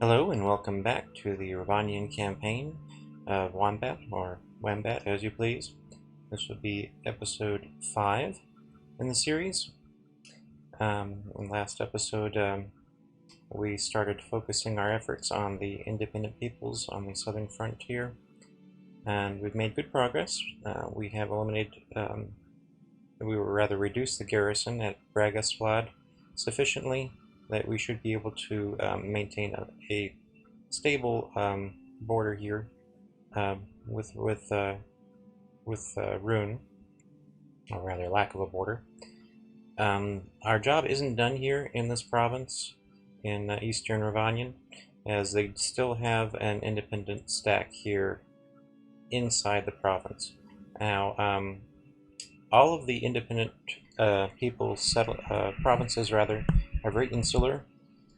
Hello and welcome back to the Rhovanion campaign of Wombat, or Wombat as you please. This will be episode 5 in the series. In last episode we started focusing our efforts on the independent peoples on the southern frontier, and we've made good progress. We have eliminated, reduced the garrison at Bragasplad sufficiently that we should be able to maintain a stable border here with Rune, or rather lack of a border. Our job isn't done here in this province in eastern Rhovanion, as they still have an independent stack here inside the province. Now, all of the independent provinces rather are very insular.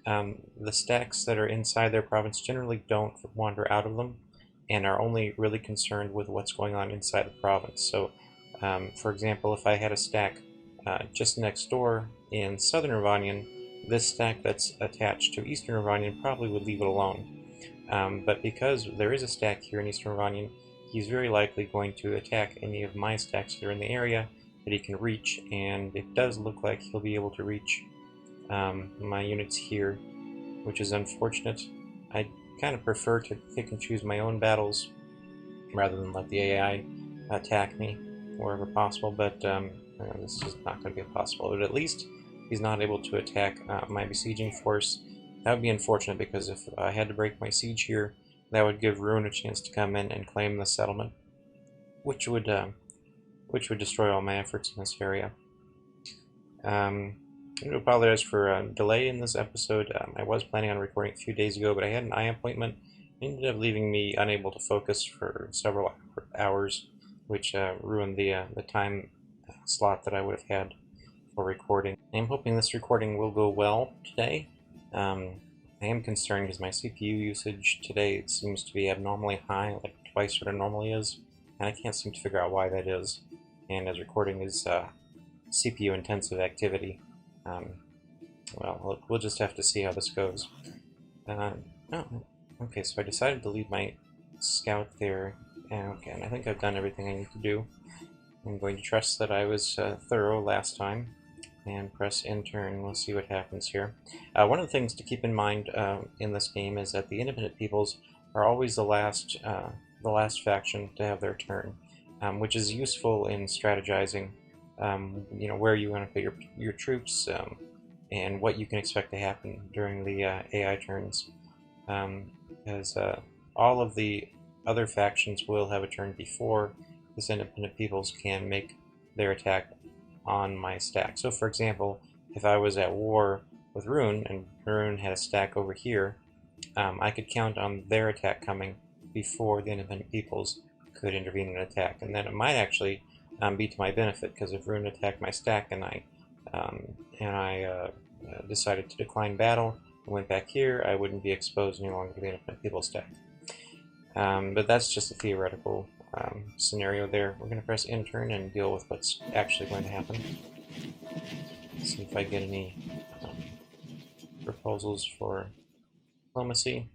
The stacks that are inside their province generally don't wander out of them and are only really concerned with what's going on inside the province. So, for example, if I had a stack just next door in southern Rhovanion, this stack that's attached to eastern Rhovanion probably would leave it alone. But because there is a stack here in eastern Rhovanion, he's very likely going to attack any of my stacks that are in the area that he can reach, and it does look like he'll be able to reach my units here, which is unfortunate. I kind of prefer to pick and choose my own battles rather than let the AI attack me wherever possible, but this is not going to be possible. But at least he's not able to attack my besieging force. That would be unfortunate, because if I had to break my siege here, that would give Rune a chance to come in and claim the settlement, which would destroy all my efforts in this area. I do apologize for a delay in this episode. I was planning on recording a few days ago, but I had an eye appointment. It ended up leaving me unable to focus for several hours, which ruined the time slot that I would have had for recording. I'm hoping this recording will go well today. I am concerned because my CPU usage today seems to be abnormally high, like twice what it normally is, and I can't seem to figure out why that is. And as recording is CPU intensive activity, well, we'll just have to see how this goes. Oh, okay, so I decided to leave my scout there. Okay, and I think I've done everything I need to do. I'm going to trust that I was thorough last time, and press enter, and we'll see what happens here. One of the things to keep in mind in this game is that the independent peoples are always the last faction to have their turn, which is useful in strategizing. You know, where you want to put your troops, and what you can expect to happen during the AI turns, because all of the other factions will have a turn before this independent peoples can make their attack on my stack. So, for example, if I was at war with Rune, and Rune had a stack over here, I could count on their attack coming before the independent peoples could intervene and attack, and then it might actually be to my benefit, because if Rune attacked my stack and I decided to decline battle and went back here, I wouldn't be exposed any longer to the independent people's stack. But that's just a theoretical scenario there. We're going to press enter and deal with what's actually going to happen. See if I get any proposals for diplomacy.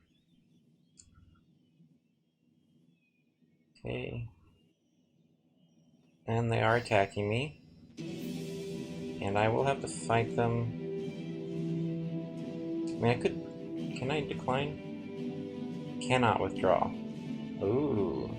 Okay. And they are attacking me, and I will have to fight them. I mean, can I decline? Cannot withdraw. Ooh,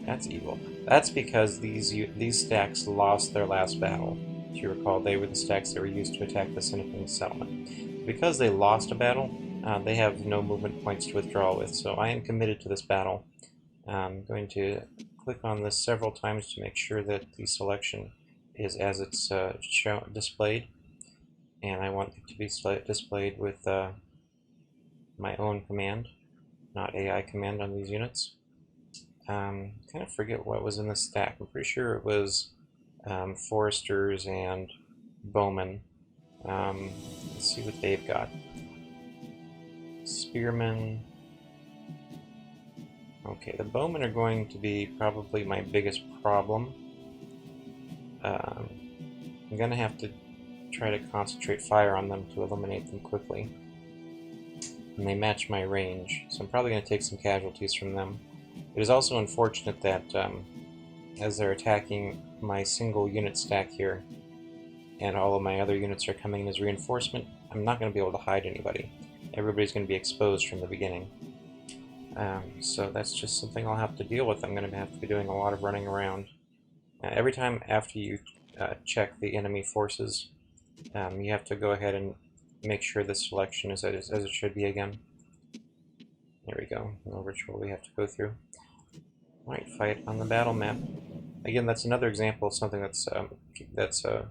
that's evil. That's because these stacks lost their last battle. If you recall, they were the stacks that were used to attack the independent settlement. Because they lost a battle, they have no movement points to withdraw with, so I am committed to this battle. I'm going to click on this several times to make sure that the selection is as it's displayed, and I want it to be displayed with my own command, not AI command on these units. Kind of forget what was in this stack. I'm pretty sure it was foresters and bowmen. Let's see what they've got. Spearmen. Okay, the bowmen are going to be probably my biggest problem. I'm going to have to try to concentrate fire on them to eliminate them quickly. and they match my range, so I'm probably going to take some casualties from them. It is also unfortunate that as they're attacking my single unit stack here, and all of my other units are coming in as reinforcement, I'm not going to be able to hide anybody. Everybody's going to be exposed from the beginning. So that's just something I'll have to deal with. I'm going to have to be doing a lot of running around. Every time after you check the enemy forces, you have to go ahead and make sure the selection is as it should be again. There we go. No ritual we have to go through. Might fight on the battle map. Again, that's another example of something that's a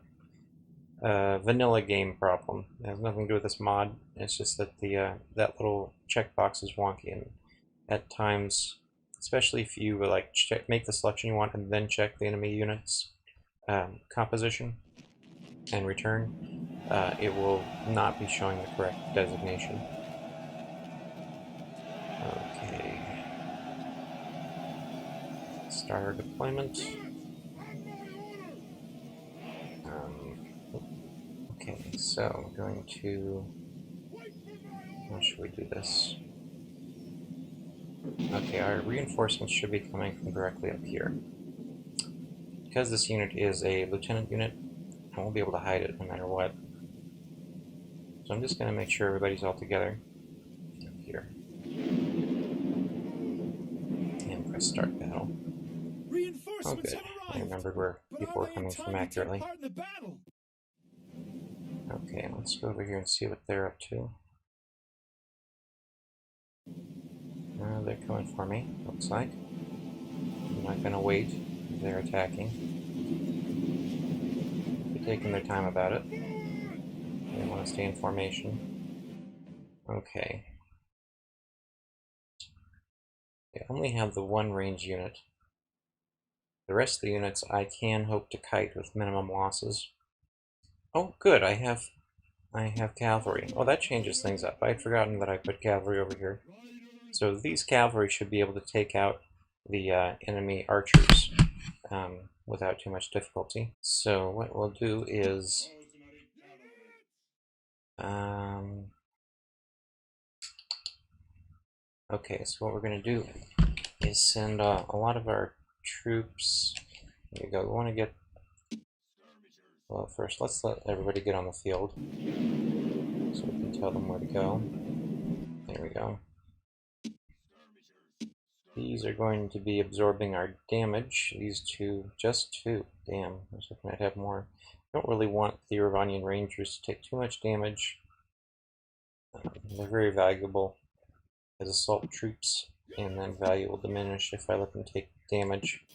vanilla game problem. It has nothing to do with this mod. It's just that the that little checkbox is wonky, and at times, especially if you like make the selection you want and then check the enemy unit's composition and return, it will not be showing the correct designation. Okay. Start our deployment. Okay, so we're going to... How should we do this? Okay, our reinforcements should be coming from directly up here. Because this unit is a lieutenant unit, I won't be able to hide it no matter what. So I'm just going to make sure everybody's all together up here. And press start battle. Oh good, I remembered where people were coming from accurately. Okay, let's go over here and see what they're up to. They're coming for me, looks like. I'm not going to wait. They're attacking. They're taking their time about it. They want to stay in formation. Okay. They only have the one range unit. The rest of the units I can hope to kite with minimum losses. Oh, good, I have cavalry. Oh, that changes things up. I had forgotten that I put cavalry over here. So these cavalry should be able to take out the enemy archers without too much difficulty. So what we'll do is... okay, so what we're going to do is send a lot of our troops... There you go, we want to get... Well, first, let's let everybody get on the field, so we can tell them where to go. There we go. These are going to be absorbing our damage. These two, just two. Damn, I was hoping I'd have more. I don't really want the Rhovanion Rangers to take too much damage. They're very valuable as assault troops, and then value will diminish if I let them take damage.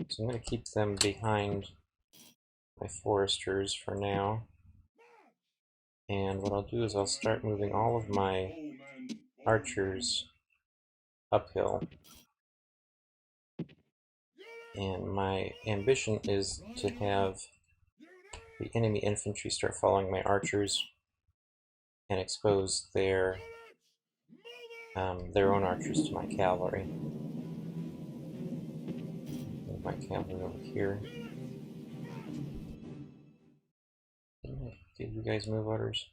So I'm going to keep them behind my foresters for now. And what I'll do is I'll start moving all of my archers uphill. And my ambition is to have the enemy infantry start following my archers and expose their own archers to my cavalry. Move my cavalry over here. Did you guys move orders?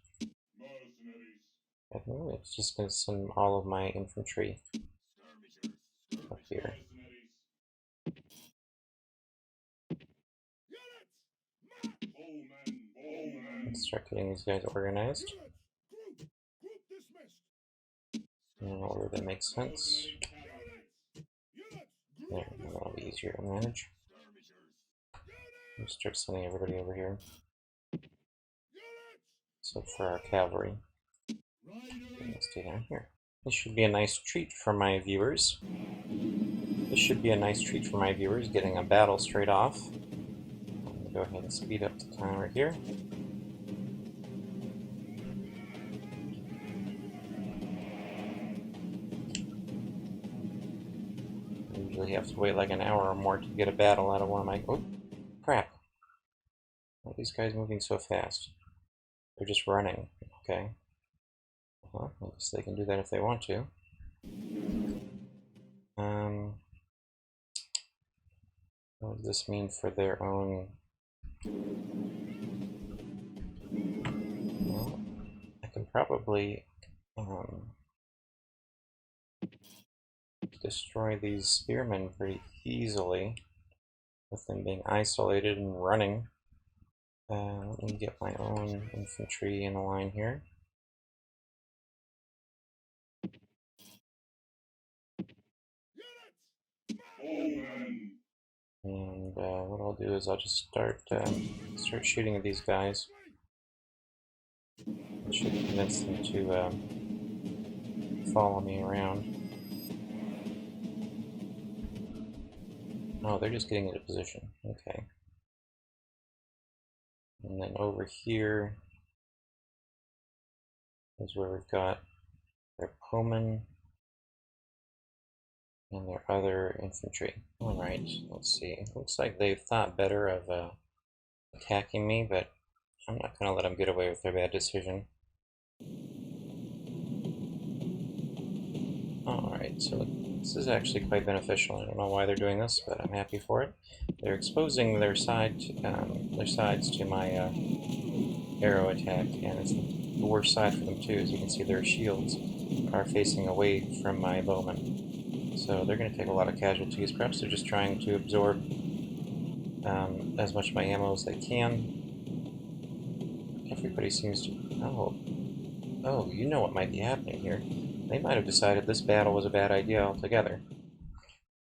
I think it's just going to send all of my infantry up here. Let's start getting these guys organized in an order that makes sense. There, that'll be easier to manage. Let's start sending everybody over here. So for our cavalry, let's stay down here. This should be a nice treat for my viewers. Getting a battle straight off. I'm going to go ahead and speed up the timer here. I usually have to wait like an hour or more to get a battle out of one of my... Oh, crap. Why are these guys moving so fast? They're just running. Okay. Well, I guess they can do that if they want to. What does this mean for their own... Well, I can probably destroy these spearmen pretty easily with them being isolated and running. Let me get my own infantry in a line here. And what I'll do is I'll just start shooting at these guys. I should convince them to follow me around. Oh, they're just getting into position. Okay. And then over here is where we've got their bowmen and their other infantry. Alright, let's see. Looks like they've thought better of attacking me, but I'm not going to let them get away with their bad decision. Alright, so this is actually quite beneficial. I don't know why they're doing this, but I'm happy for it. They're exposing their sides to my arrow attack, and it's the worst side for them too. As you can see, their shields are facing away from my bowmen. So they're going to take a lot of casualties. Perhaps they're just trying to absorb as much of my ammo as they can. Everybody seems to... Oh, you know what might be happening here. They might have decided this battle was a bad idea altogether.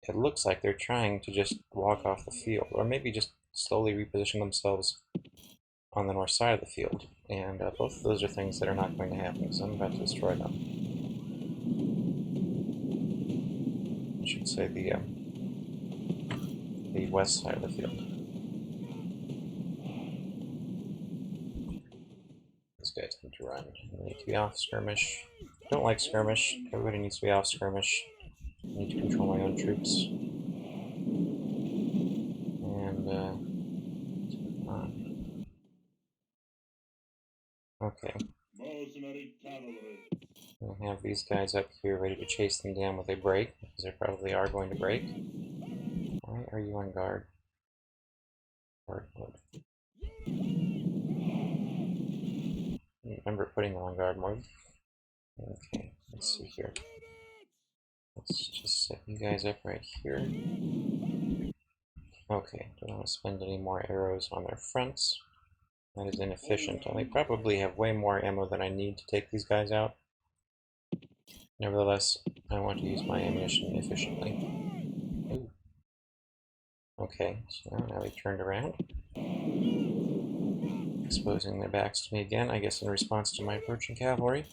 It looks like they're trying to just walk off the field, or maybe just slowly reposition themselves on the north side of the field. And both of those are things that are not going to happen, because I'm about to destroy them. I should say the west side of the field. These guys need to run. They need to be off skirmish. Don't like skirmish. Everybody needs to be off skirmish. I need to control my own troops. And, okay. We'll have these guys up here ready to chase them down with a break, because they probably are going to break. Why are you on guard? Guard mode. Remember putting them on guard mode. Okay, let's see here. Let's just set you guys up right here. Okay, don't want to spend any more arrows on their fronts. That is inefficient. They probably have way more ammo than I need to take these guys out. Nevertheless, I want to use my ammunition efficiently. Ooh. Okay, so now they turned around. Exposing their backs to me again, I guess in response to my approaching cavalry.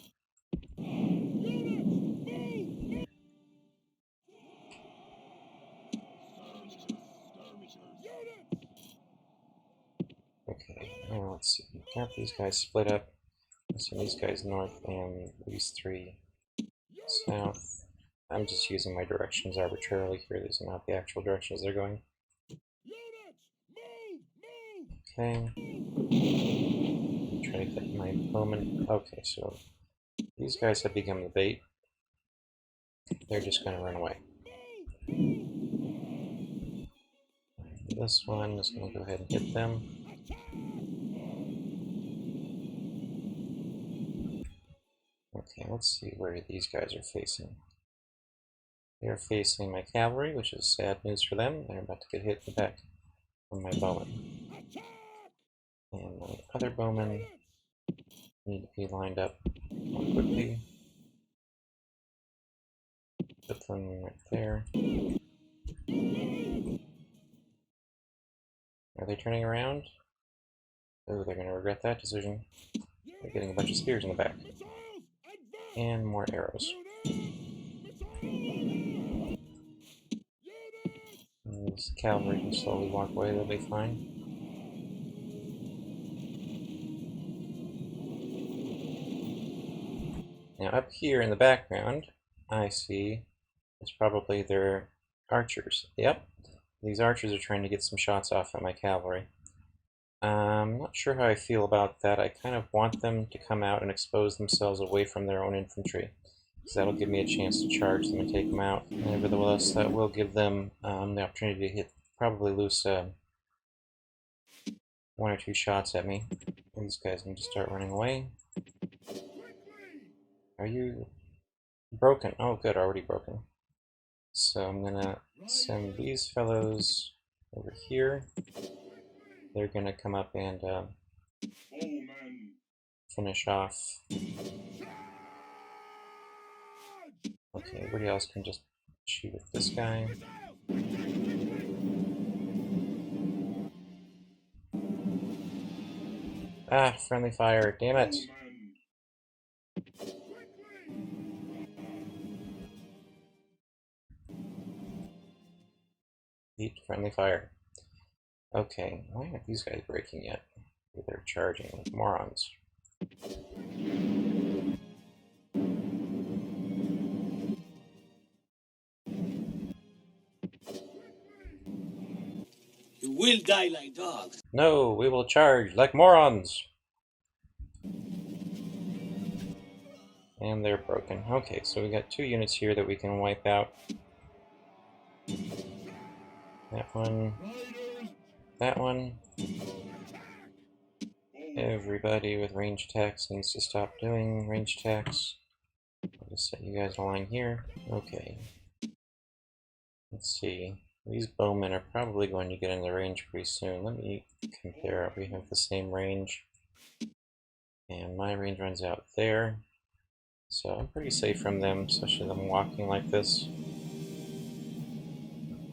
Okay, now let's see. Got these guys split up. So these guys north and these three south. I'm just using my directions arbitrarily here. These are not the actual directions they're going. Okay. Try to get my bowman. Okay, so these guys have become the bait. They're just going to run away. This one is going to go ahead and hit them. Okay, let's see where these guys are facing. They're facing my cavalry, which is sad news for them. They're about to get hit in the back from my bowman. And my other bowmen need to be lined up more quickly. Put them right there. Are they turning around? Oh, they're going to regret that decision. They're getting a bunch of spears in the back. And more arrows. And this cavalry can slowly walk away, they'll be fine. Now up here in the background, I see it's probably their archers. Yep, these archers are trying to get some shots off at my cavalry. I'm not sure how I feel about that. I kind of want them to come out and expose themselves away from their own infantry, because that'll give me a chance to charge them and take them out. Nevertheless, that will give them the opportunity to hit, probably loose one or two shots at me. These guys need to start running away. Are you broken? Oh, good, already broken. So I'm gonna send these fellows over here. They're gonna come up and finish off. Okay, everybody else can just shoot at this guy. Ah, friendly fire, damn it! Eat friendly fire. Okay, why aren't these guys breaking yet? They're charging like morons. You will die like dogs. No, we will charge like morons! And they're broken. Okay, so we got 2 units here that we can wipe out. That one. That one. Everybody with range attacks needs to stop doing range attacks. I'll just set you guys a line here. Okay. Let's see. These bowmen are probably going to get in the range pretty soon. Let me compare. We have the same range. And my range runs out there. So I'm pretty safe from them, especially them walking like this.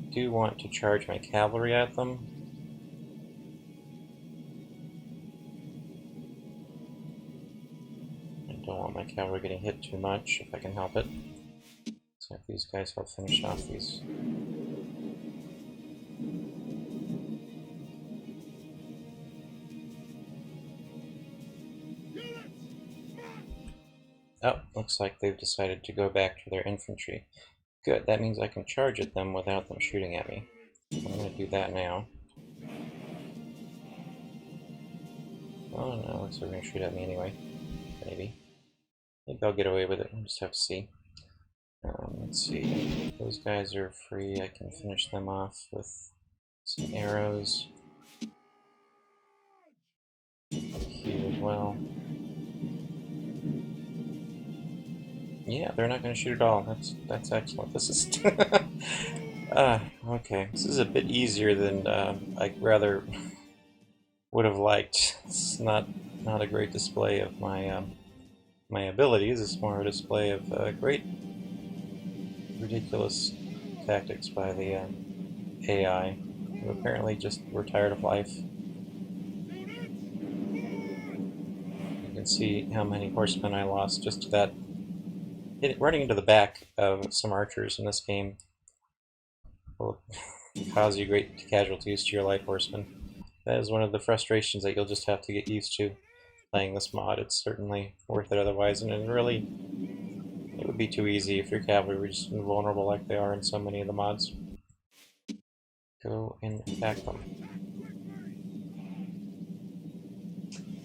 I do want to charge my cavalry at them. I don't want my cavalry getting hit too much, if I can help it. So if these guys help finish off these. Oh, looks like they've decided to go back to their infantry. Good, that means I can charge at them without them shooting at me. I'm going to do that now. Oh no, looks like they're going to shoot at me anyway. Maybe. Maybe I'll get away with it, we'll just have to see. Let's see, those guys are free, I can finish them off with some arrows. Here as well. Yeah, they're not going to shoot at all. That's excellent. This is okay. This is a bit easier than I rather would have liked. It's not a great display of my my abilities. It's more a display of great ridiculous tactics by the AI, who apparently just were tired of life. You can see how many horsemen I lost just to that. Running into the back of some archers in this game will cause you great casualties to your light horsemen. That is one of the frustrations that you'll just have to get used to playing this mod. It's certainly worth it otherwise, and really, it would be too easy if your cavalry were just invulnerable like they are in so many of the mods. Go and attack them.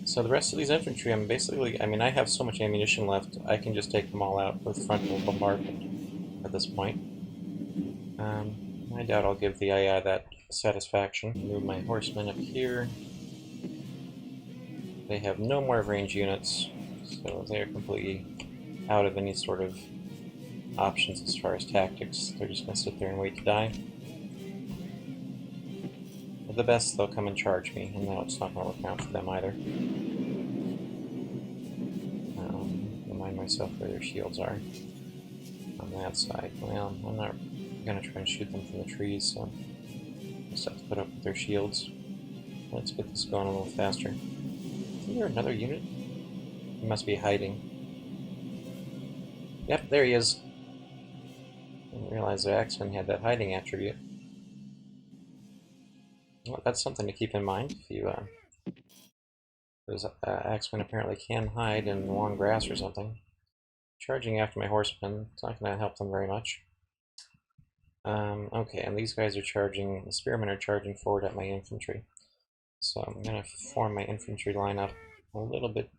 So the rest of these infantry, I have so much ammunition left, I can just take them all out with frontal bombardment at this point. I doubt I'll give the AI that satisfaction. Move my horsemen up here. They have no more range units, so they're completely out of any sort of options as far as tactics. They're just going to sit there and wait to die. At the best, they'll come and charge me, and now it's not going to work out for them either. Remind myself where their shields are on that side. Well, I'm not going to try and shoot them from the trees, so I just have to put up with their shields. Let's get this going a little faster. Is there another unit? He must be hiding. Yep, there he is. I didn't realize the Axeman had that hiding attribute. Well, that's something to keep in mind. If you, those Axemen apparently can hide in the long grass or something. Charging after my horsemen, it's not going to help them very much. Okay, and these guys are charging, the spearmen are charging forward at my infantry. So I'm going to form my infantry line up a little bit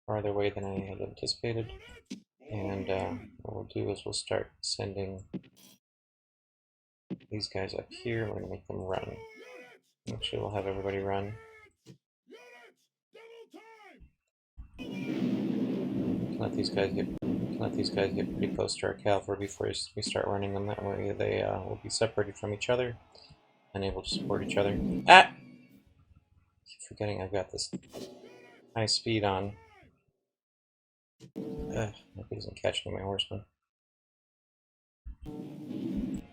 farther away than I had anticipated. And what we'll do is we'll start sending these guys up here. We're going to make them run. Actually, we'll have everybody run. Let these guys get let these guys get pretty close to our cavalry before we start running them. That way they will be separated from each other and able to support each other. Ah! Keep forgetting I've got this high speed on. Ugh, hope he doesn't catch any of my horsemen.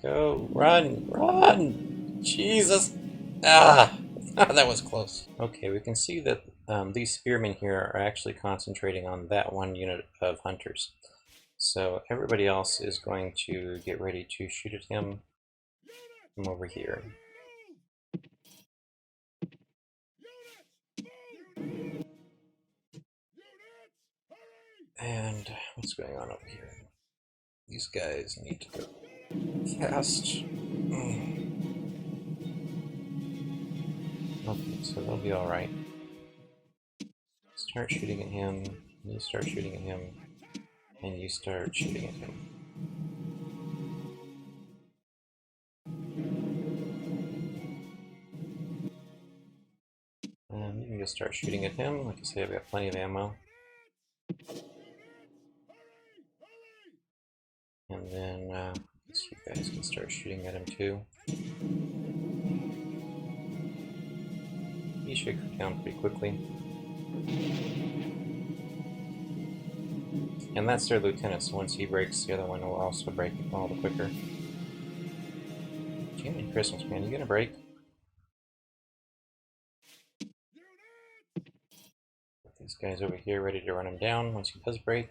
Go! Run! Run! Jesus! Ah! That was close. Okay, we can see that these spearmen here are actually concentrating on that one unit of hunters. So everybody else is going to get ready to shoot at him from over here. And what's going on over here? These guys need to go fast. Okay, so they'll be alright. Start shooting at him, you start shooting at him, and you start shooting at him. And you can just start shooting at him. Like I say, I've got plenty of ammo. And then you guys can start shooting at him too. He should go down pretty quickly. And that's their lieutenant, so once he breaks, the other one will also break all the quicker. Jiminy Christmas, man, you gonna break? Put these guys over here ready to run him down once he does break.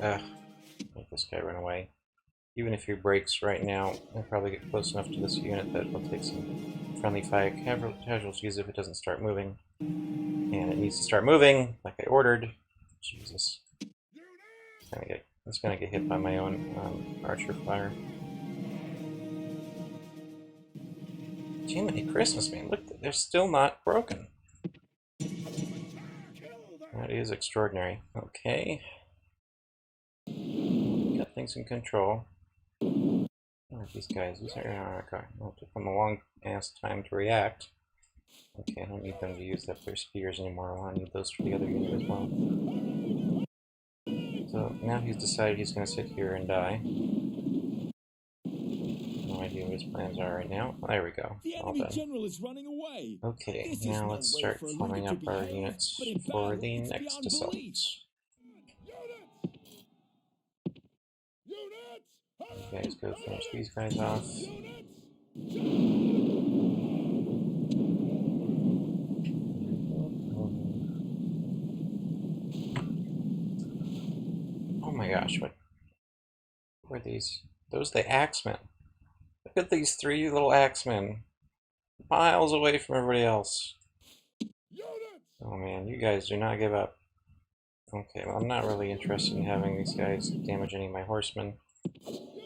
Make this guy run away. Even if he breaks right now, he'll probably get close enough to this unit that he'll take some friendly fire casualties if it doesn't start moving. And it needs to start moving, like I ordered. Jesus. It's gonna get hit by my own archer fire. Jiminy Christmas, man, look, they're still not broken. That is extraordinary. Okay. Got things in control. These guys, it'll take them a long ass time to react. Okay, I don't need them to use up their spears anymore. I need those for the other unit as well. So now he's decided he's going to sit here and die. No idea what his plans are right now. There we go. The enemy general is running away. Okay, now let's start forming up our units for the next assault. You guys go finish these guys off. Oh my gosh, what were these? Those the axemen. Look at these three little axemen. Miles away from everybody else. Oh man, you guys do not give up. Okay, well I'm not really interested in having these guys damage any of my horsemen.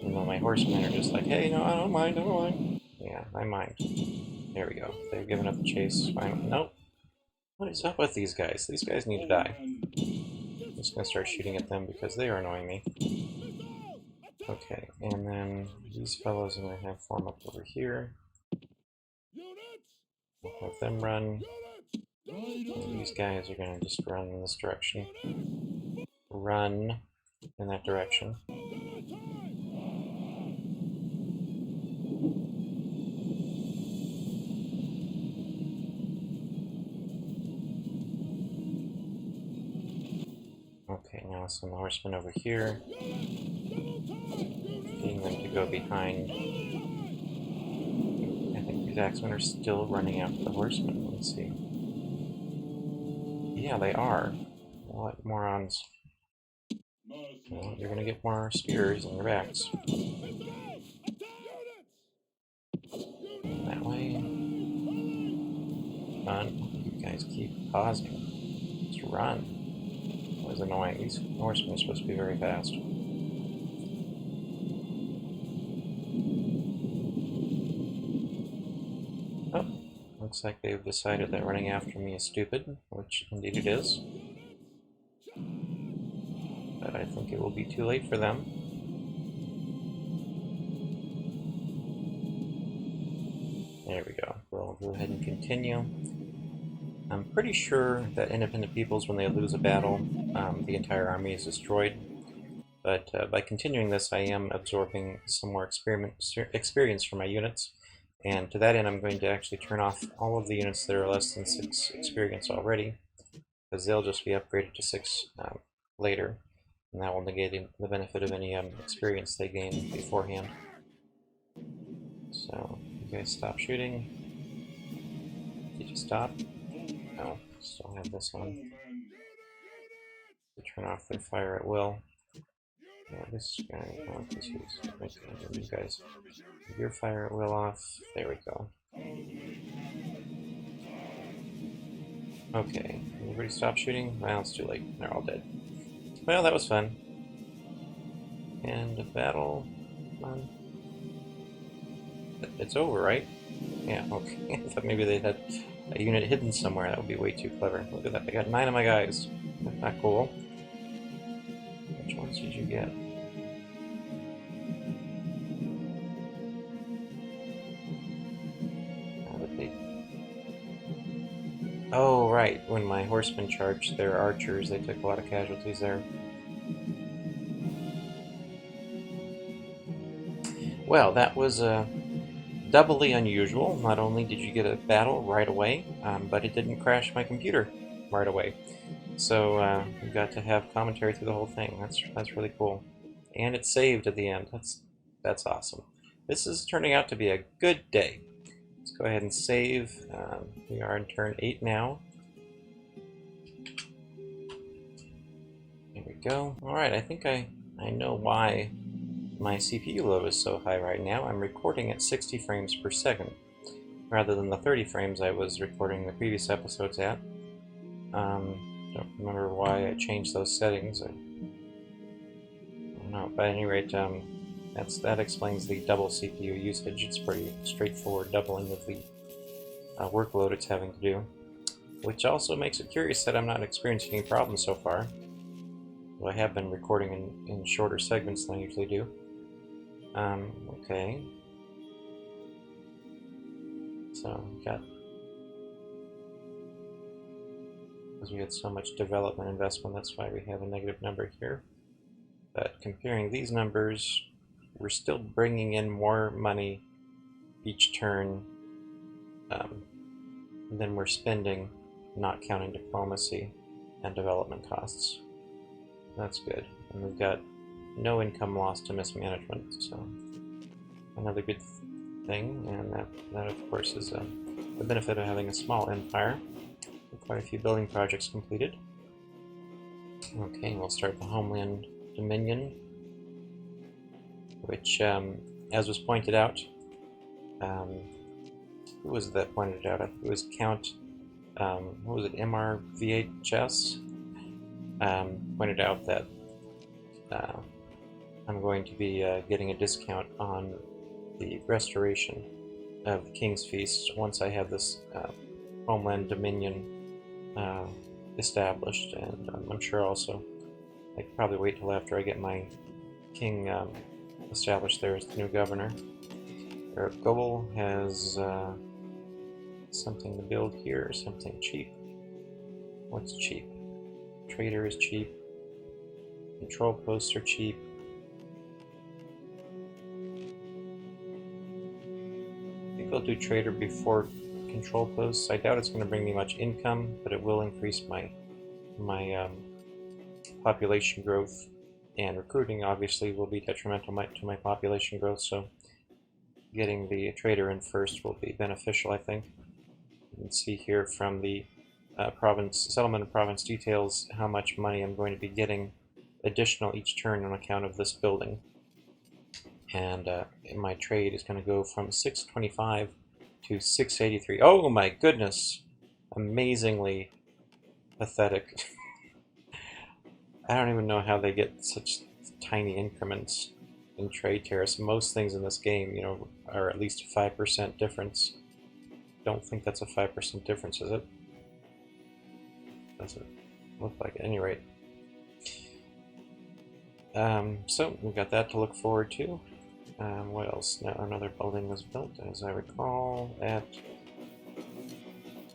Even though my horsemen are just like, hey, no, I don't mind, I don't mind. Yeah, I mind. There we go. They've given up the chase. Finally. Nope. What is up with these guys? These guys need to die. I'm just gonna start shooting at them because they are annoying me. Okay, and then these fellows I'm gonna have form up over here. We'll have them run. And these guys are gonna just run in this direction. Run in that direction. Okay, now some horsemen over here. Getting them to go behind. I think these axemen are still running after the horsemen. Let's see. Yeah, they are. What morons. Well, you're gonna get more spears on your backs. That way. Run. You guys keep pausing. Just run. That was annoying. These horsemen are supposed to be very fast. Oh, looks like they've decided that running after me is stupid, which indeed it is. But I think it will be too late for them. There we go. We'll go ahead and continue. I'm pretty sure that independent peoples, when they lose a battle, the entire army is destroyed. But by continuing this, I am absorbing some more experience from my units. And to that end, I'm going to actually turn off all of the units that are less than 6 experience already, because they'll just be upgraded to 6 later. And that will negate the benefit of any experience they gain beforehand. So, you guys stop shooting. Did you stop? No, still have this on. Turn off their fire at will. Yeah, this guy, because he's you guys. Your fire at will off. There we go. Okay, everybody stop shooting? Well, it's too late. They're all dead. Well, that was fun. And the battle. Come on. It's over, right? Yeah, okay. I thought maybe they had a unit hidden somewhere. That would be way too clever. Look at that. I got 9 of my guys. That's not cool. Which ones did you get? How did they... Oh, right. When my horsemen charged their archers, they took a lot of casualties there. Well, that was doubly unusual. Not only did you get a battle right away, but it didn't crash my computer right away. So we got to have commentary through the whole thing. That's really cool, and it saved at the end. That's awesome. This is turning out to be a good day. Let's go ahead and save. We are in turn 8 now. There we go. All right, I think I know why my CPU load is so high right now. I'm recording at 60 frames per second, rather than the 30 frames I was recording the previous episodes at. Don't remember why I changed those settings. I don't know, but at any rate, that explains the double CPU usage. It's pretty straightforward doubling of the workload it's having to do, which also makes it curious that I'm not experiencing any problems so far. Well, I have been recording in shorter segments than I usually do. Okay. So, because we had so much development investment, that's why we have a negative number here. But comparing these numbers, we're still bringing in more money each turn than we're spending, not counting diplomacy and development costs. That's good. And we've got no income loss to mismanagement, so another good thing. And that of course is the benefit of having a small empire. Quite a few building projects completed. Okay, we'll start the Homeland Dominion, which, as was pointed out, who was it that pointed it out? I think it was Count, what was it, MRVHS, pointed out that I'm going to be getting a discount on the restoration of the King's Feast once I have this Homeland Dominion established, and I'm sure also I could probably wait till after I get my king established there as the new governor. Gobel has something to build here, something cheap. What's cheap? Trader is cheap. Control posts are cheap. I think I'll do trader before control posts. I doubt it's going to bring me much income, but it will increase my population growth, and recruiting obviously will be detrimental to my population growth, so getting the trader in first will be beneficial, I think. You can see here from the settlement and province details how much money I'm going to be getting additional each turn on account of this building. And my trade is going to go from 625 to 683. Oh my goodness! Amazingly pathetic. I don't even know how they get such tiny increments in trade tariffs. Most things in this game, are at least a 5% difference. Don't think that's a 5% difference, is it? Doesn't look like it. At any rate. So we've got that to look forward to. What else? Now, another building was built, as I recall, at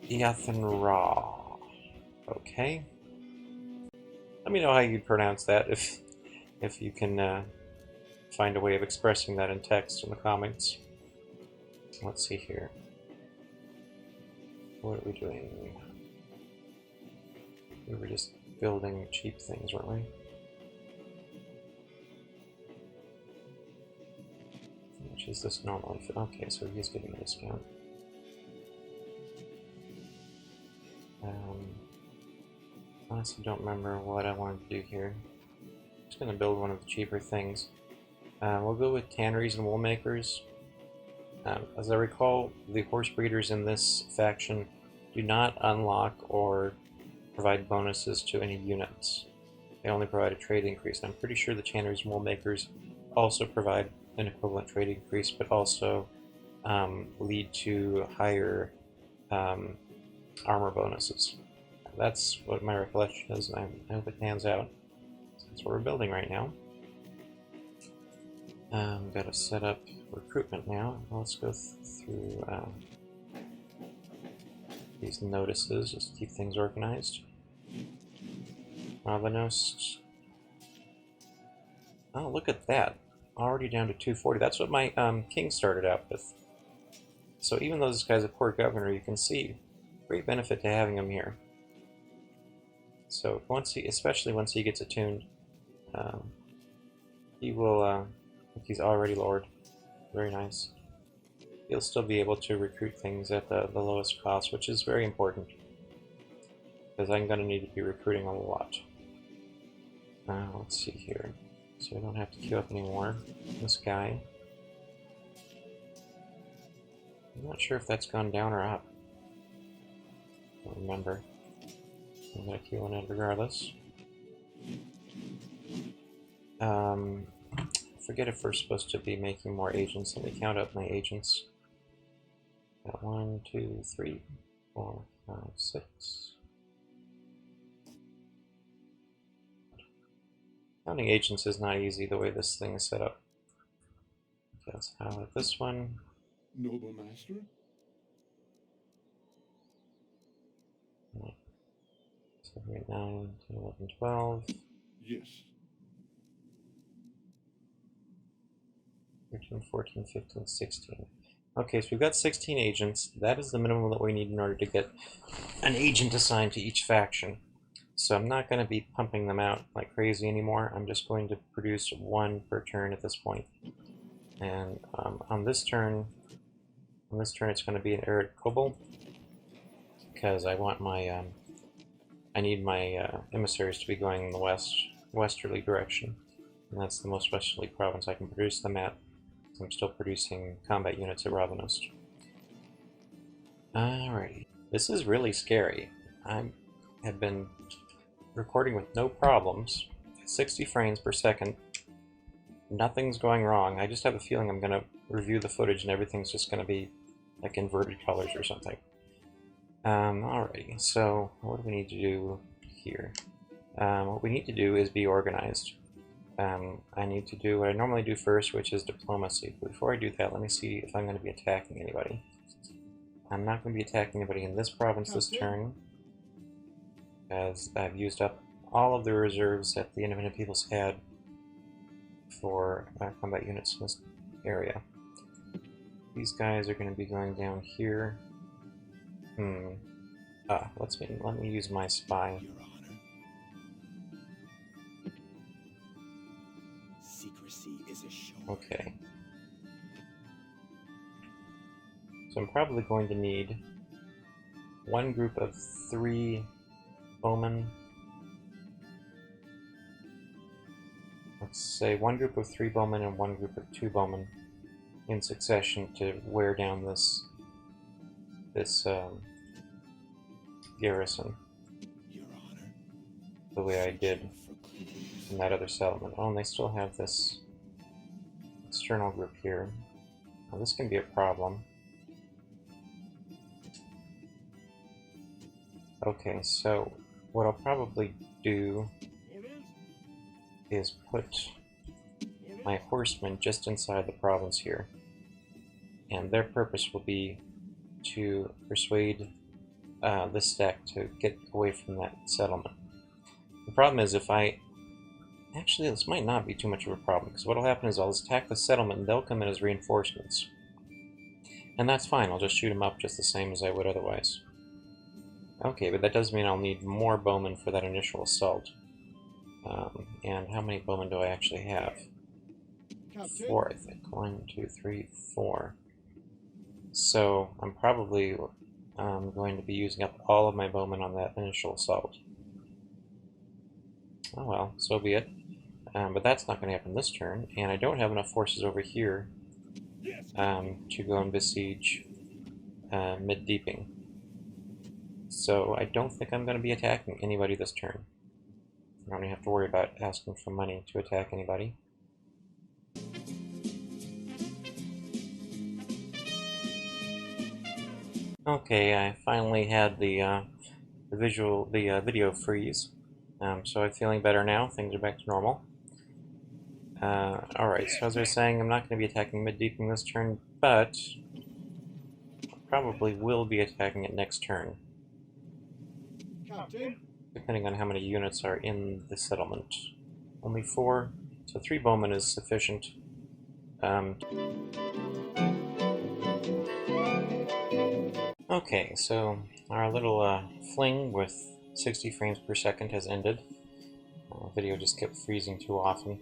j.r.r. Okay. Let me know how you pronounce that if you can find a way of expressing that in text in the comments. Let's see here. What are we doing? We were just building cheap things, weren't we? How much is this normally? Okay, so he's getting a discount. Honestly, don't remember what I wanted to do here. I'm just going to build one of the cheaper things. We'll go with tanneries and wool makers. As I recall, the horse breeders in this faction do not unlock or provide bonuses to any units. They only provide a trade increase. I'm pretty sure the tanneries and wool makers also provide an equivalent trade increase, but also lead to higher armor bonuses. That's what my recollection is, and I hope it pans out. That's what we're building right now. Got to set up recruitment now. Let's go through these notices just to keep things organized. Rhovanion. Oh, look at that. Already down to 240. That's what my king started out with. So even though this guy's a poor governor, you can see great benefit to having him here. So especially once he gets attuned, he will, he's already Lord, very nice. He'll still be able to recruit things at the lowest cost, which is very important, because I'm going to need to be recruiting a lot. Let's see here, so I don't have to queue up anymore. This guy, I'm not sure if that's gone down or up. I don't remember. I'm going to queue in it regardless. Forget if we're supposed to be making more agents. Let me count up my agents. Got 1, 2, 3, 4, 5, 6. Counting agents is not easy the way this thing is set up. Okay, let's highlight this one. Noble master? 7, 8, 9, 10, 11, 12. Yes. 13, 14, 15, 16. Okay, so we've got 16 agents. That is the minimum that we need in order to get an agent assigned to each faction. So I'm not going to be pumping them out like crazy anymore. I'm just going to produce one per turn at this point. And on this turn it's going to be an Arid Kobold, because I want my I need my emissaries to be going in the westerly direction, and that's the most westerly province I can produce them at. I'm still producing combat units at Rhovanion. Alrighty, this is really scary. I have been recording with no problems, 60 frames per second. Nothing's going wrong. I just have a feeling I'm going to review the footage and everything's just going to be like inverted colors or something. Alrighty, so what do we need to do here? What we need to do is be organized. I need to do what I normally do first, which is diplomacy. Before I do that, let me see if I'm going to be attacking anybody. I'm not going to be attacking anybody in this province this turn, as I've used up all of the reserves that the independent peoples had for combat units in this area. These guys are going to be going down here. Let me use my spy. Your Honor. Secrecy is assured. Okay. So I'm probably going to need one group of 3 bowmen. Let's say one group of 3 bowmen and one group of 2 bowmen in succession to wear down this garrison. Your Honor. The way I did in that other settlement. Oh, and they still have this external group here. Now, this can be a problem. Okay, so what I'll probably do is put my horsemen just inside the province here. And their purpose will be to persuade this stack to get away from that settlement. The problem is if I... Actually, this might not be too much of a problem, because what will happen is I'll attack the settlement and they'll come in as reinforcements. And that's fine, I'll just shoot them up just the same as I would otherwise. Okay, but that does mean I'll need more bowmen for that initial assault. And how many bowmen do I actually have? 4, I think. 1, 2, 3, 4. So I'm probably going to be using up all of my bowmen on that initial assault. Oh well, so be it. But that's not going to happen this turn, and I don't have enough forces over here to go and besiege mid-deeping. So I don't think I'm going to be attacking anybody this turn. I don't even have to worry about asking for money to attack anybody. Okay, I finally had the video freeze, so I'm feeling better now. Things are back to normal. Alright, so as I was saying, I'm not going to be attacking mid-deeping this turn, but I probably will be attacking it next turn. Captain. Depending on how many units are in the settlement. Only 4, so 3 bowmen is sufficient. Okay, so our little fling with 60 frames per second has ended. Video just kept freezing too often.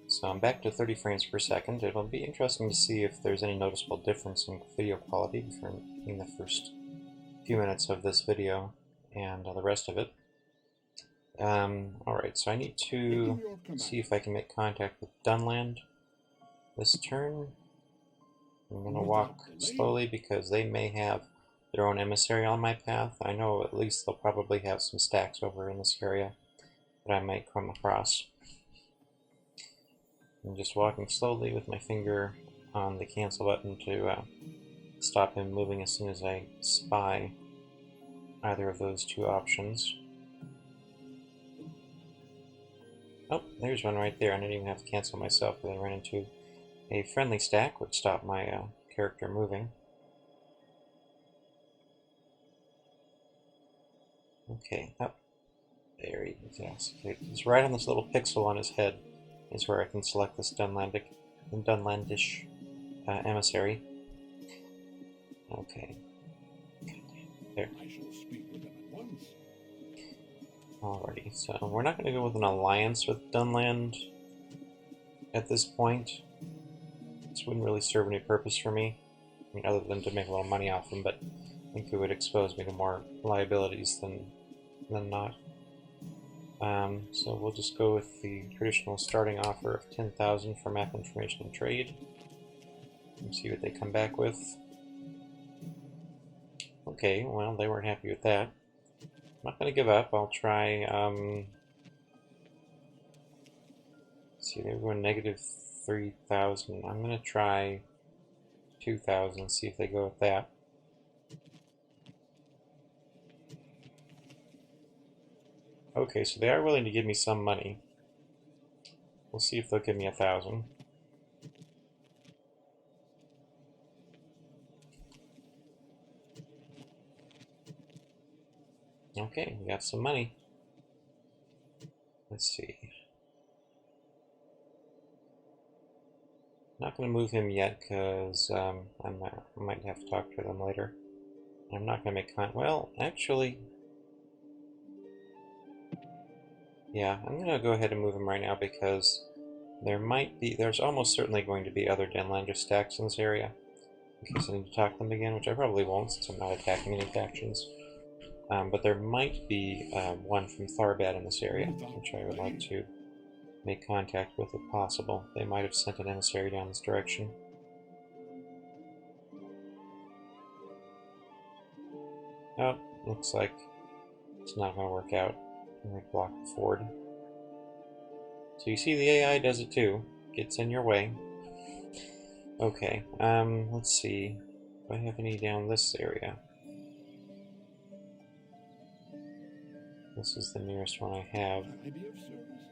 So I'm back to 30 frames per second. It'll be interesting to see if there's any noticeable difference in video quality between the first few minutes of this video and the rest of it. Alright, so I need to see if I can make contact with Dunland this turn. I'm going to walk slowly because they may have their own emissary on my path. I know at least they'll probably have some stacks over in this area that I might come across. I'm just walking slowly with my finger on the cancel button to stop him moving as soon as I spy either of those two options. Oh, there's one right there. I didn't even have to cancel myself because I ran into a friendly stack, which stopped my character moving. Okay, up. There he is. Yes. He's right on this little pixel on his head is where I can select this Dunlandish emissary. Okay. There. I shall speak with them at once. Alrighty, so we're not going to go with an alliance with Dunland at this point. This wouldn't really serve any purpose for me. I mean, other than to make a little money off them, but I think it would expose me to more liabilities than not. So we'll just go with the traditional starting offer of 10,000 for map information and trade. And see what they come back with. Okay, well, they weren't happy with that. I'm not going to give up. I'll try, let's see, they're going negative 3,000. I'm going to try 2,000 and see if they go with that. Okay, so they are willing to give me some money. We'll see if they'll give me 1,000. Okay, we got some money. Let's see. Not going to move him yet because I might have to talk to them later. I'm not going to make well, actually, yeah, I'm going to go ahead and move him right now because there's almost certainly going to be other Dunlandish stacks in this area. In case I need to talk to them again, which I probably won't since I'm not attacking any factions. But there might be one from Tharbad in this area, which I would like to make contact with if possible. They might have sent an emissary down this direction. Oh, looks like it's not going to work out. I'm going to block the ford. So you see the AI does it too. Gets in your way. Okay, let's see. Do I have any down this area? This is the nearest one I have. Can I be of service?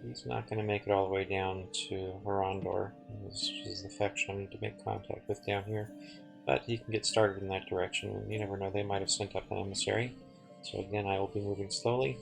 He's not going to make it all the way down to Horondor, which is the faction I need to make contact with down here. but he can get started in that direction, and you never know, they might have sent up an emissary. So again, I will be moving slowly.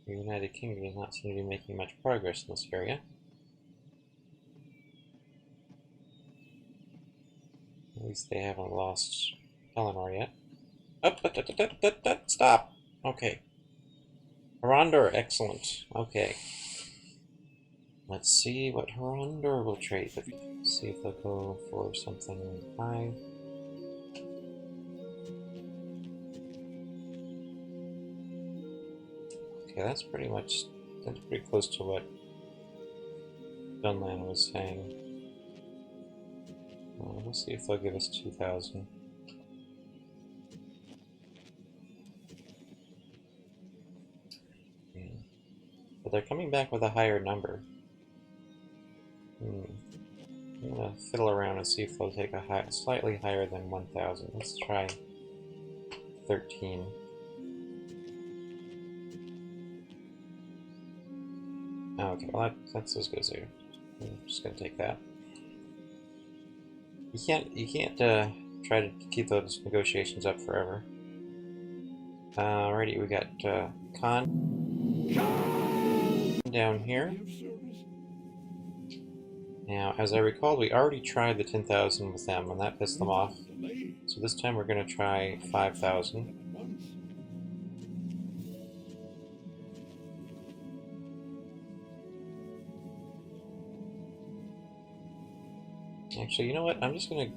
The United Kingdom does not seem to be making much progress in this area. At least they haven't lost Eleanor yet. Stop! Okay. Horondor, excellent. Okay. Let's see what Horondor will trade. Let's see if they'll go for something high. Okay, that's pretty close to what Dunland was saying. We'll see if they'll give us 2,000. Yeah. But they're coming back with a higher number. I'm gonna fiddle around and see if they'll take a slightly higher than 1,000. Let's try 13. Oh, okay, well that's as good as there. I'm just gonna take that. You can't try to keep those negotiations up forever. Alrighty, we got Khan down here. Now, as I recall, we already tried the 10,000 with them, and that pissed them off. So this time we're going to try 5,000. Actually, you know what? I'm just gonna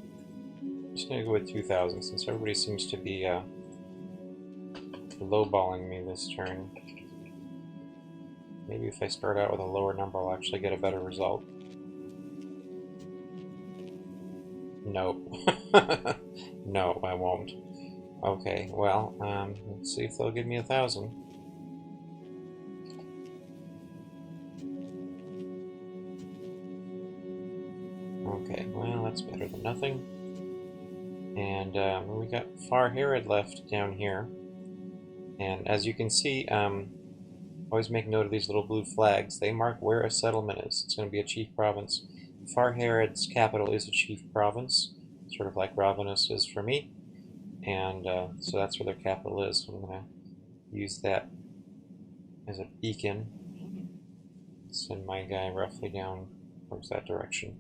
go with 2,000 since everybody seems to be lowballing me this turn. Maybe if I start out with a lower number, I'll actually get a better result. Nope. No, I won't. Okay, well, let's see if they'll give me 1,000. Okay, well, that's better than nothing. And we got Far Herod left down here. And as you can see, always make note of these little blue flags. They mark where a settlement is. It's going to be a chief province. Far Herod's capital is a chief province, sort of like Rhovanion is for me. And so that's where their capital is. I'm going to use that as a beacon. Send my guy roughly down towards that direction.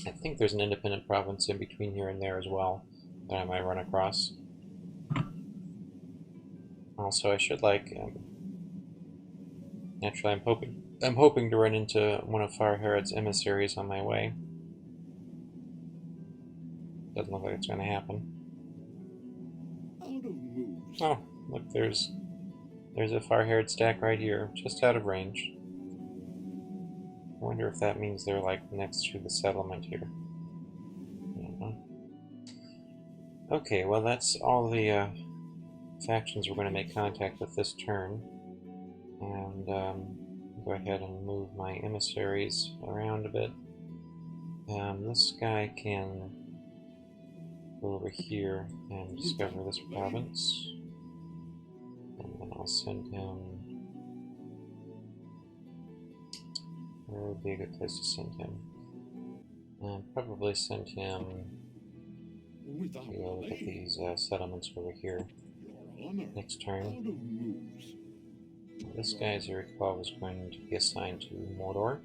I think there's an independent province in between here and there as well that I might run across. Also, I should like. Naturally, I'm hoping to run into one of Far Herod's emissaries on my way. Doesn't look like it's going to happen. Oh, look, there's a Far Herod stack right here, just out of range. I wonder if that means they're like next to the settlement here. Okay, well that's all the factions we're going to make contact with this turn. And go ahead and move my emissaries around a bit. This guy can go over here and discover this province. And then I'll send him... Where would be a good place to send him? Probably send him to go look at these settlements over here next turn. This guy, as you recall, was going to be assigned to Mordor.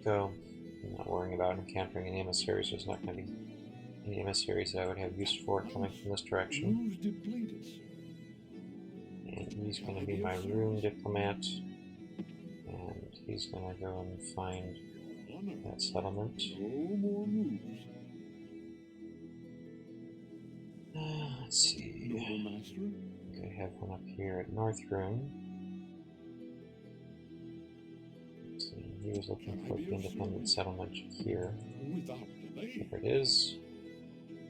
So, I'm not worrying about encountering any emissaries. There's not going to be any emissaries that I would have use for coming from this direction. And he's going to be my rune diplomat. And he's going to go and find that settlement. Let's see. Okay, I have one up here at North Rune. Let's see, he was looking for the independent settlement here. delay. There it is.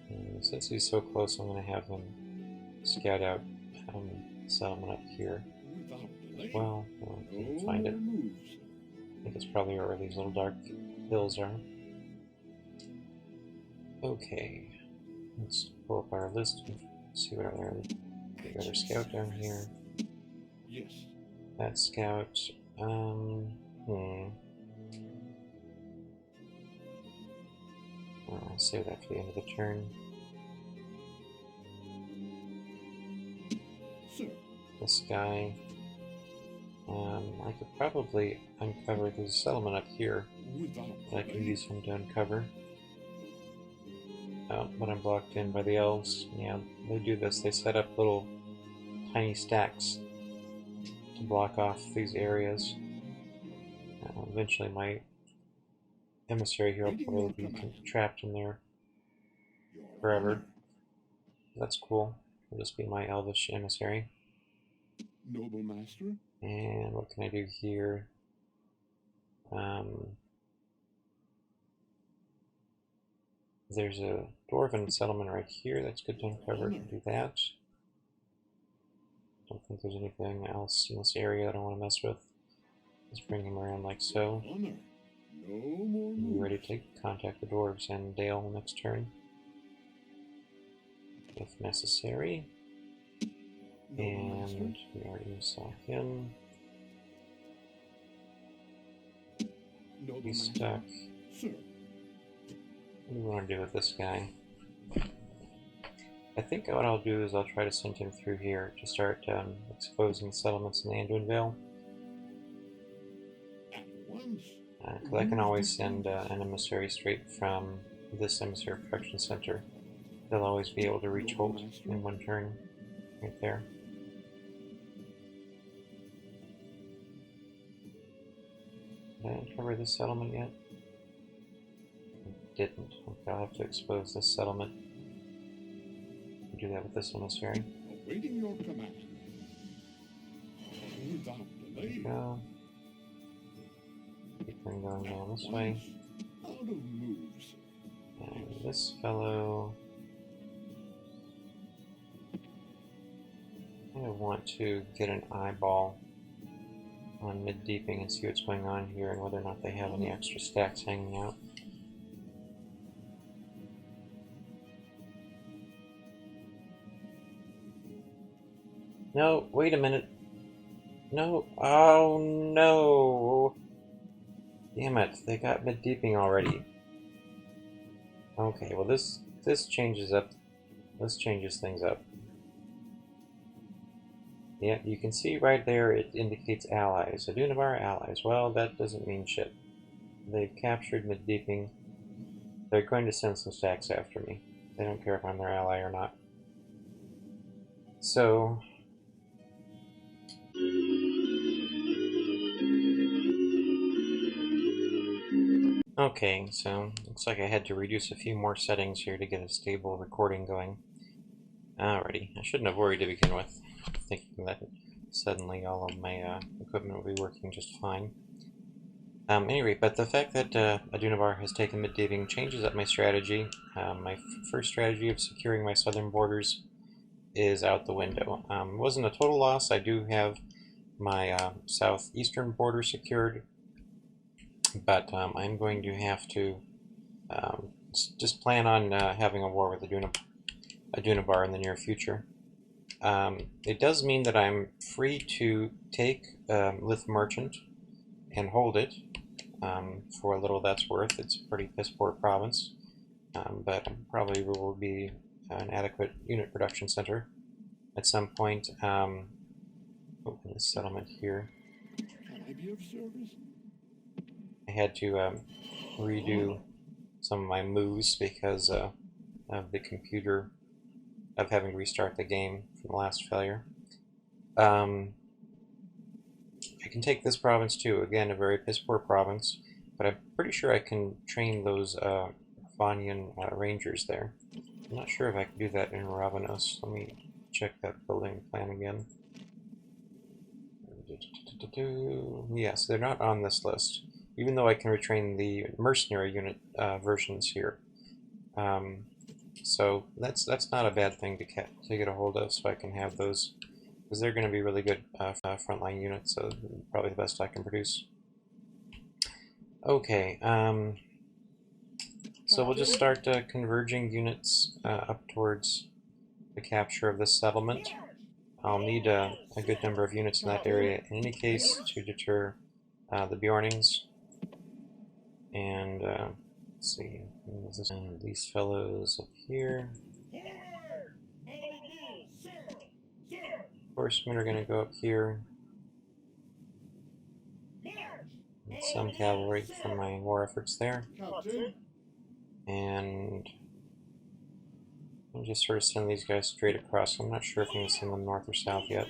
And since he's so close, I'm going to have him scout out settlement up here. Without delay. Well, I can't find it. Moves. I think it's probably where these little dark hills are. Okay, let's pull up our list and see what other. We got our scout down here. Yes. That scout. I'll save that for the end of the turn. Sir. This guy. I could probably uncover. There's a settlement up here Without that I can delay. use him to uncover. Oh, but I'm blocked in by the elves. Yeah, they do this. They set up little tiny stacks to block off these areas. Eventually my emissary here will probably be trapped in there Your forever. honor. That's cool. It'll just be my elvish emissary. Noble master. And what can I do here? There's a dwarven settlement right here. That's good to uncover. I can do that. Don't think there's anything else in this area that I want to mess with. Let's bring him around like so. Honor. No more Be moves. ready to contact the dwarves and Dale next turn, if necessary. Noble master. And we already saw him. Noble He's master. stuck. Sir. What do we want to do with this guy? I think what I'll do is I'll try to send him through here to start exposing settlements in the Anduin Vale. At once. Because I can always send an emissary straight from this emissary production center. They'll always be able to reach Holt in one turn, right there. Did I uncover this settlement yet? I didn't. Okay, I'll have to expose this settlement. Do that with this emissary. Awaiting your command. Without There we delay. go. Keep them going down this way. Out of moves. And this fellow. I want to get an eyeball on mid-deeping and see what's going on here and whether or not they have any extra stacks hanging out. No, wait a minute. No, oh no! Damn it, they got mid-deeping already. Okay, well this changes up. This changes things up. Yeah, you can see right there it indicates allies. Adunavar allies. Well, that doesn't mean shit. They've captured mid-deeping. They're going to send some stacks after me. They don't care if I'm their ally or not. So... okay, so looks like I had to reduce a few more settings here to get a stable recording going. Alrighty, I shouldn't have worried to begin with, thinking that suddenly all of my equipment will be working just fine. Anyway, but the fact that Adunavar has taken mid-deeping changes up my strategy. My first strategy of securing my southern borders is out the window. It wasn't a total loss. I do have my southeastern border secured, but I'm going to have to just plan on having a war with Adunavar in the near future. It does mean that I'm free to take Lith Merchant and hold it for a little that's worth. It's a pretty piss-poor province, but probably will be an adequate unit production center at some point. Open this settlement here. Can I be of service? I had to redo some of my moves because of the computer, of having to restart the game from the last failure. I can take this province too. Again, a very piss-poor province, but I'm pretty sure I can train those Rhovanion rangers there. I'm not sure if I can do that in Ravanos. Let me check that building plan again. Yes, they're not on this list, even though I can retrain the mercenary unit versions here. So that's not a bad thing to get a hold of, so I can have those, because they're going to be really good frontline units, so probably the best I can produce. Okay, so we'll just start converging units up towards the capture of this settlement. I'll need a good number of units in that area in any case to deter the Bjornings. And let's see, and these fellows up here. Horsemen are going to go up here. And some cavalry from my war efforts there. And I'll just sort of send these guys straight across. I'm not sure if I'm going to send them north or south yet.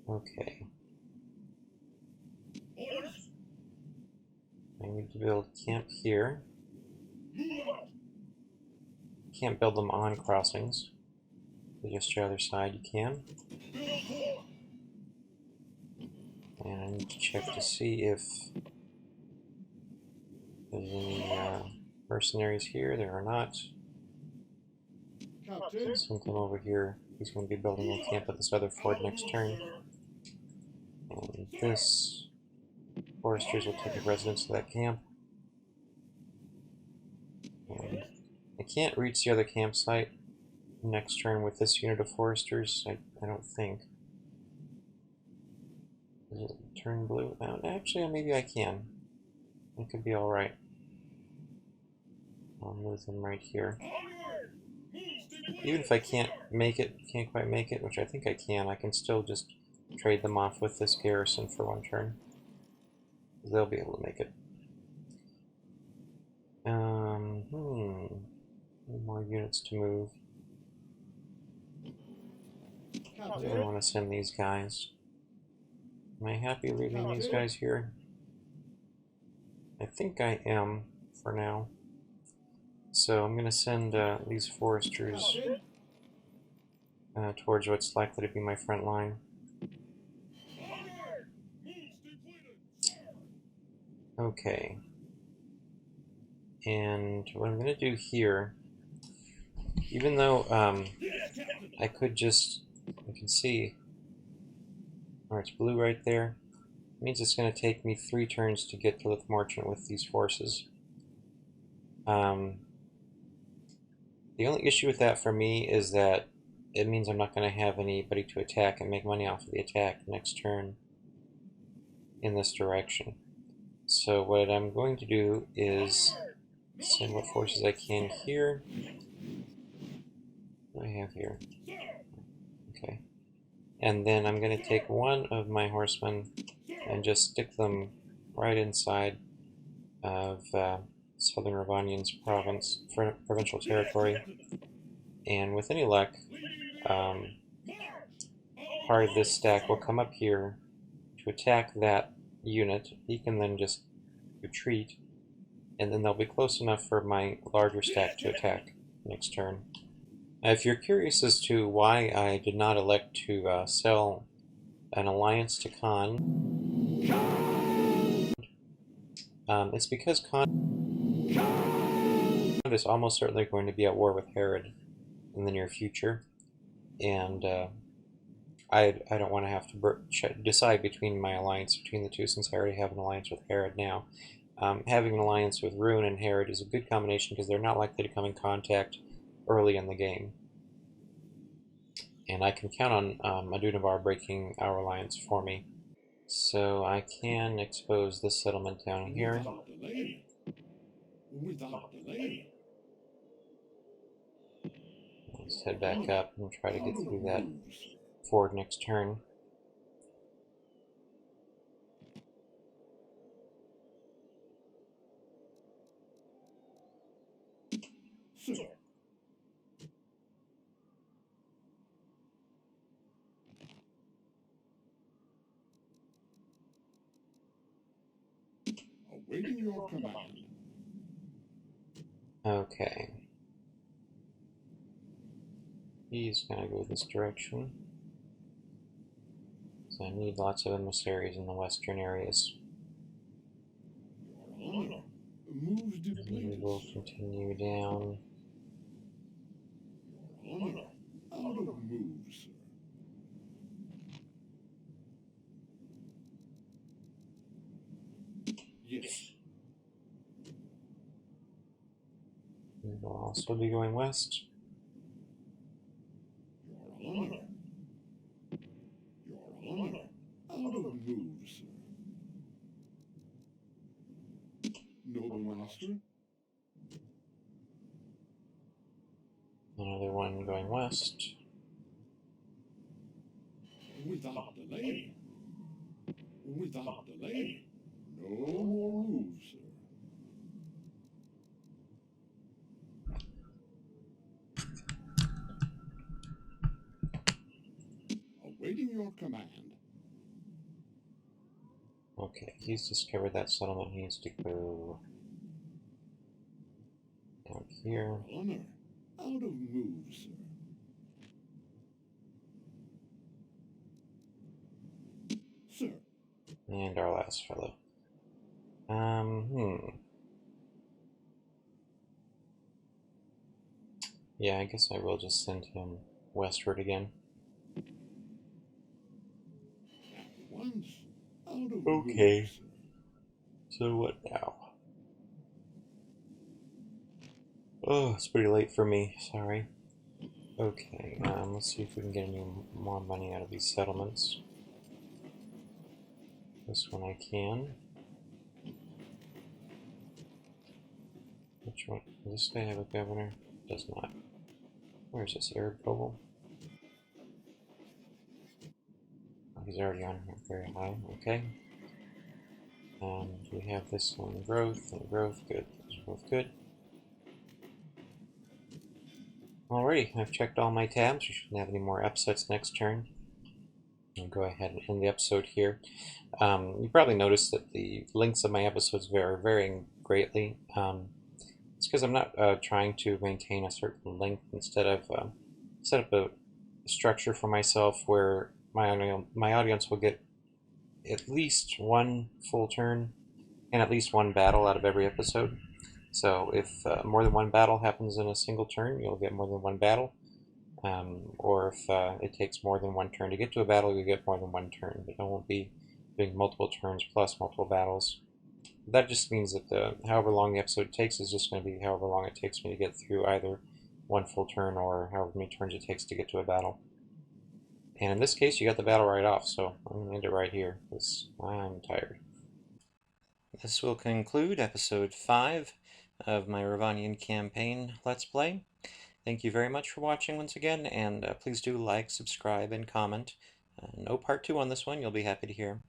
Okay. I need to build camp here. Can't build them on crossings. Just the other side you can. And I need to check to see if there's any mercenaries here. There are not. Send him over here. He's going to be building a camp at this other fort next turn. And this foresters will take up residence to that camp. And I can't reach the other campsite next turn with this unit of foresters. I don't think. Does it turn blue? Actually, maybe I can. It could be alright. I'll move them right here. Even if I can't quite make it, which I think I can still just trade them off with this garrison for one turn. They'll be able to make it. More units to move. I really want to send these guys. Am I happy leaving these guys here? I think I am for now. So I'm going to send these foresters towards what's likely to be my front line. Okay. And what I'm going to do here, even though I could just, you can see, where it's blue right there, it means it's going to take me 3 turns to get to Lithmorchant with these forces. The only issue with that for me is that it means I'm not going to have anybody to attack and make money off of the attack next turn in this direction. So what I'm going to do is send what forces I can here. What do I have here? Okay. And then I'm going to take one of my horsemen and just stick them right inside of Southern Rhovanion's provincial territory. And with any luck, part of this stack will come up here to attack that unit. He can then just retreat, and then they'll be close enough for my larger stack to attack next turn. Now, if you're curious as to why I did not elect to sell an alliance to Khan, it's because Khan is almost certainly going to be at war with Herod in the near future, and I don't want to have to decide between my alliance between the two, since I already have an alliance with Herod now. Having an alliance with Ruin and Herod is a good combination because they're not likely to come in contact early in the game. And I can count on Adunavar breaking our alliance for me. So I can expose this settlement down here. Without delay. Let's head back up and try to get through that ford next turn. Sir. Awaiting your command. Okay. He's gonna go this direction. So I need lots of emissaries in the western areas. moves We depleted, will sir. continue down. Your honor, out of moves, sir. Yes. We will also be going west. Your honor. Your honor, out of moves, sir. Noble master, Another one going west. without delay. Without delay. No more moves, sir. Awaiting your command. Okay, he's discovered that settlement. He needs to go down here. Honor, out of moves, sir. Sir, And our last fellow. Yeah, I guess I will just send him westward again. at once, out of Okay. moves, sir. So what now? Oh, it's pretty late for me. Sorry. Okay, let's see if we can get any more money out of these settlements. This one I can. Which one? Does this guy have a governor? Does not. Where's this Arab Global? Oh, he's already on here very high. Okay. We have this one, growth and growth. Good. Those are both good. Alrighty, I've checked all my tabs. We shouldn't have any more upsets next turn. I'll go ahead and end the episode here. You probably noticed that the lengths of my episodes are varying greatly. It's because I'm not trying to maintain a certain length. Instead, I've set up a structure for myself where my audience will get at least one full turn and at least one battle out of every episode. So if more than one battle happens in a single turn, you'll get more than one battle. Or if it takes more than one turn to get to a battle, you get more than one turn. But I won't be doing multiple turns plus multiple battles. That just means that however long the episode takes is just going to be however long it takes me to get through either one full turn or however many turns it takes to get to a battle. And in this case, you got the battle right off, so I'm going to end it right here because I'm tired. This will conclude episode 5 of my Rhovanion campaign Let's Play. Thank you very much for watching once again, and please do like, subscribe, and comment. No part 2 on this one, you'll be happy to hear.